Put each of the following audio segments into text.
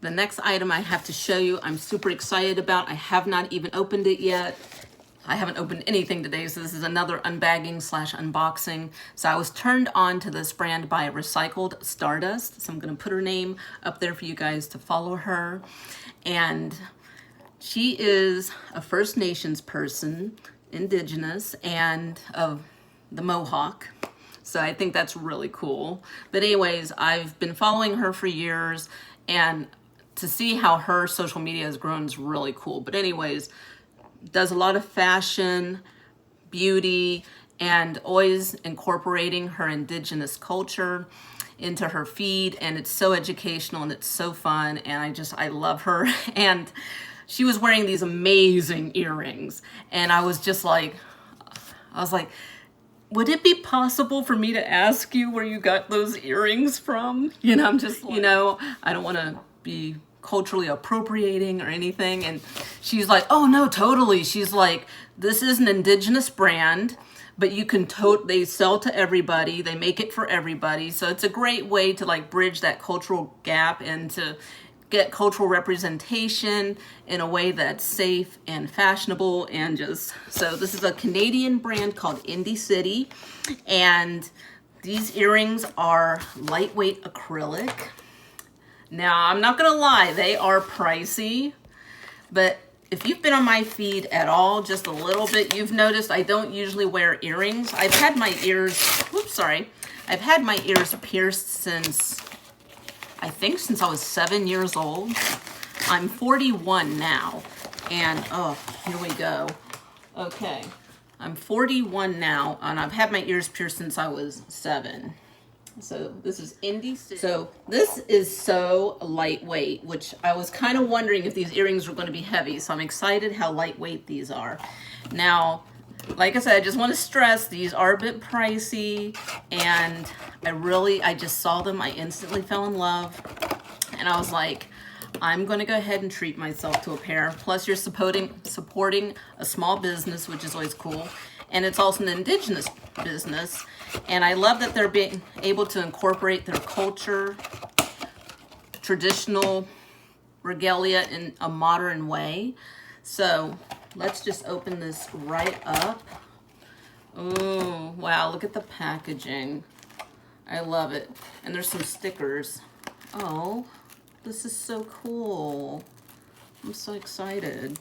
The next item I have to show you, I'm super excited about. I have not even opened it yet. I haven't opened anything today, so this is another unbagging slash unboxing. So I was turned on to this brand by Recycled Stardust. So I'm gonna put her name up there for you guys to follow her. And she is a First Nations person, Indigenous, and of the Mohawk. So I think that's really cool. But anyways, I've been following her for years, and to see how her social media has grown is really cool. But anyways, does a lot of fashion, beauty, and always incorporating her Indigenous culture into her feed. And it's so educational and it's so fun. And I love her. And she was wearing these amazing earrings. And I was like, would it be possible for me to ask you where you got those earrings from? You know, I'm just, you know, I don't want to be culturally appropriating or anything. And she's like, oh no, totally. She's like, this is an Indigenous brand, but you can they sell to everybody. They make it for everybody. So it's a great way to like bridge that cultural gap and to get cultural representation in a way that's safe and fashionable. And just, so this is a Canadian brand called Indi, and these earrings are lightweight acrylic. Now, I'm not gonna lie, they are pricey, but if you've been on my feed at all, just a little bit, you've noticed I don't usually wear earrings. I've had my ears, I've had my ears pierced since I was 7 years old. I'm 41 now, and oh, here we go. Okay, I'm 41 now, and I've had my ears pierced since I was 7. So this is Indi. So this is so lightweight, which I was kind of wondering if these earrings were going to be heavy. So I'm excited how lightweight these are. Now, like I said, I just want to stress these are a bit pricey, and I just saw them. I instantly fell in love, and I was like, I'm going to go ahead and treat myself to a pair. Plus, you're supporting a small business, which is always cool. And it's also an Indigenous business. And I love that they're being able to incorporate their culture, traditional regalia in a modern way. So let's just open this right up. Oh, wow, look at the packaging. I love it. And there's some stickers. Oh, this is so cool. I'm so excited.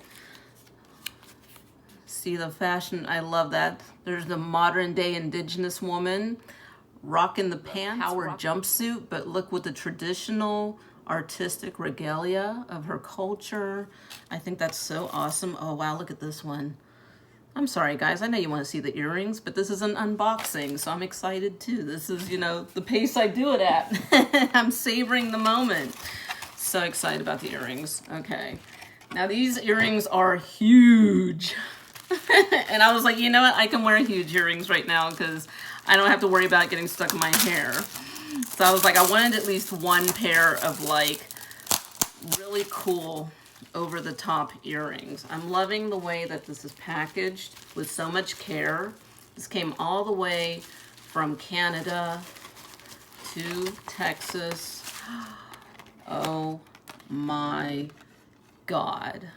See the fashion, I love that. There's the modern day Indigenous woman rocking the pants, Howard jumpsuit, but look with the traditional artistic regalia of her culture. I think that's so awesome. Oh wow, look at this one. I'm sorry guys, I know you want to see the earrings, but this is an unboxing, so I'm excited too. This is, you know, the pace I do it at. I'm savoring the moment. So excited about the earrings. Okay, now these earrings are huge. And I was like, you know what? I can wear huge earrings right now because I don't have to worry about getting stuck in my hair. So I was like, I wanted at least one pair of like really cool over the top earrings. I'm loving the way that this is packaged with so much care. This came all the way from Canada to Texas. Oh my God.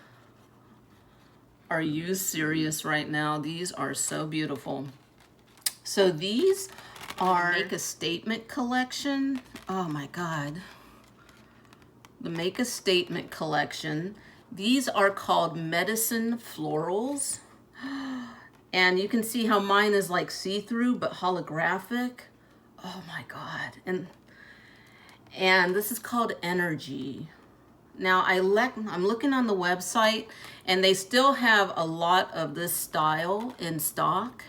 Are you serious right now? These are so beautiful. So these are Make a Statement collection. Oh my God. The Make a Statement collection. These are called Medicine Florals. And you can see how mine is like see-through but holographic. Oh my God. And this is called Energy. Now, I'm looking on the website, and they still have a lot of this style in stock.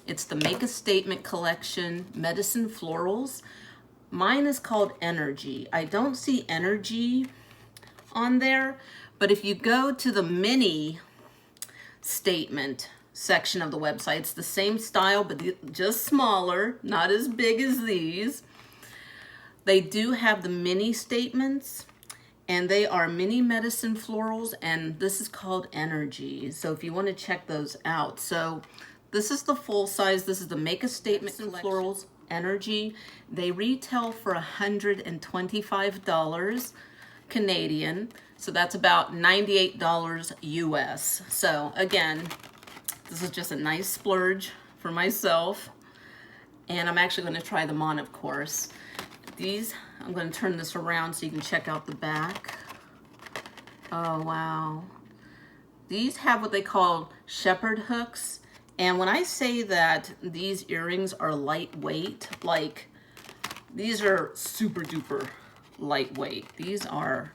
It's the Make a Statement collection, Medicine Florals. Mine is called Energy. I don't see Energy on there, but if you go to the Mini Statement section of the website, it's the same style, but just smaller, not as big as these. They do have the mini statements, and they are mini medicine florals, and this is called Energy. So if you want to check those out. So this is the full size. This is the Make a Statement Florals Energy. They retail for $125. Canadian. So that's about $98 US. So again, this is just a nice splurge for myself. And I'm actually going to try them on, of course. These, I'm going to turn this around so you can check out the back. Oh, wow. These have what they call shepherd hooks. And when I say that these earrings are lightweight, like these are super duper lightweight. These are,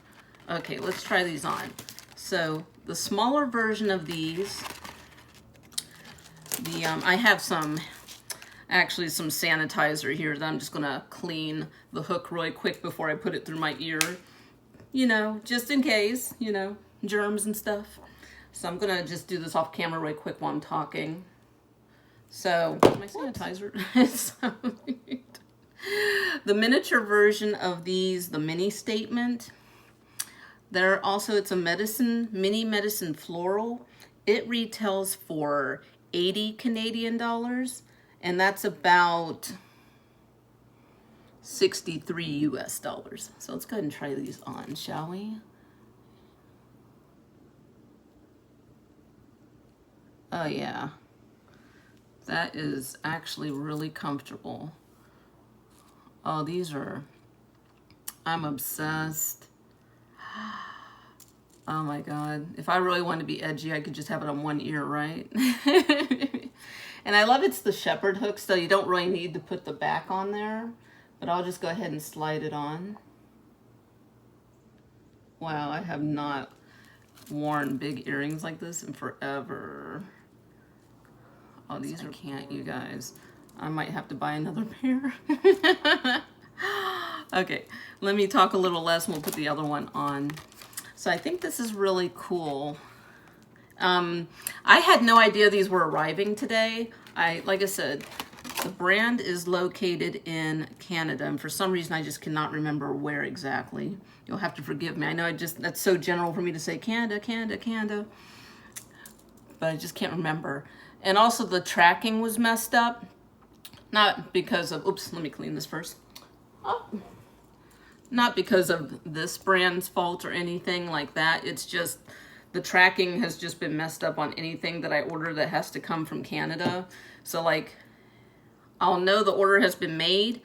okay, let's try these on. So the smaller version of these, I have some sanitizer here that I'm just gonna clean the hook really quick before I put it through my ear, you know, just in case, you know, germs and stuff. So I'm gonna just do this off camera really quick while I'm talking. So my sanitizer is the miniature version of these, the mini statement. There also, it's a mini medicine floral. It retails for 80 Canadian dollars, and that's about 63 US dollars. So let's go ahead and try these on, shall we? Oh yeah, that is actually really comfortable. Oh, these are, I'm obsessed. Oh my God. If I really want to be edgy, I could just have it on one ear, right? And I love it's the shepherd hook, so you don't really need to put the back on there, but I'll just go ahead and slide it on. Wow, I have not worn big earrings like this in forever. Oh, these are, can't, you guys. I might have to buy another pair. Okay, let me talk a little less and we'll put the other one on. So I think this is really cool. I had no idea these were arriving today. Like I said, the brand is located in Canada, and for some reason I just cannot remember where exactly. You'll have to forgive me. I know that's so general for me to say Canada, Canada, Canada, but I just can't remember. And also the tracking was messed up. Not because of, oops, let me clean this first. Oh. Not because of this brand's fault or anything like that. It's just the tracking has just been messed up on anything that I order that has to come from Canada. So like, I'll know the order has been made,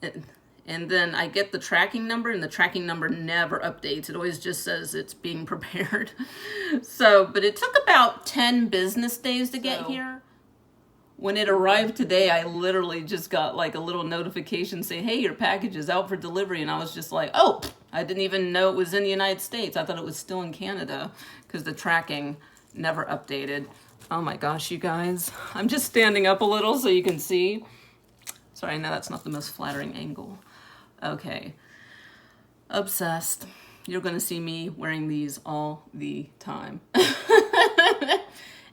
and then I get the tracking number, and the tracking number never updates. It always just says it's being prepared. So, but it took about 10 business days to get here. When it arrived today, I literally just got like a little notification saying, hey, your package is out for delivery. And I was just like, oh, I didn't even know it was in the United States. I thought it was still in Canada because the tracking never updated. Oh my gosh, you guys. I'm just standing up a little so you can see. Sorry, I know that's not the most flattering angle. Okay. Obsessed. You're going to see me wearing these all the time.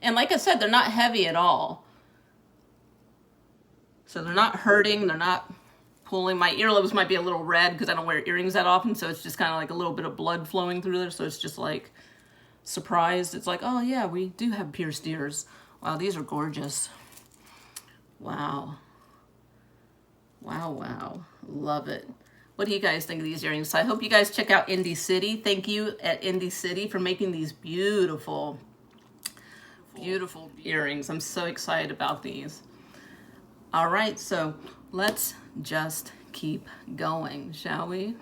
And like I said, they're not heavy at all. So they're not hurting, they're not pulling. My earlobes might be a little red because I don't wear earrings that often, so it's just kind of like a little bit of blood flowing through there, so it's just like surprised. It's like, oh yeah, we do have pierced ears. Wow, these are gorgeous. Wow. Wow, wow. Love it. What do you guys think of these earrings? So I hope you guys check out Indi City. Thank you at Indi City for making these beautiful, beautiful earrings. I'm so excited about these. All right, so let's just keep going, shall we?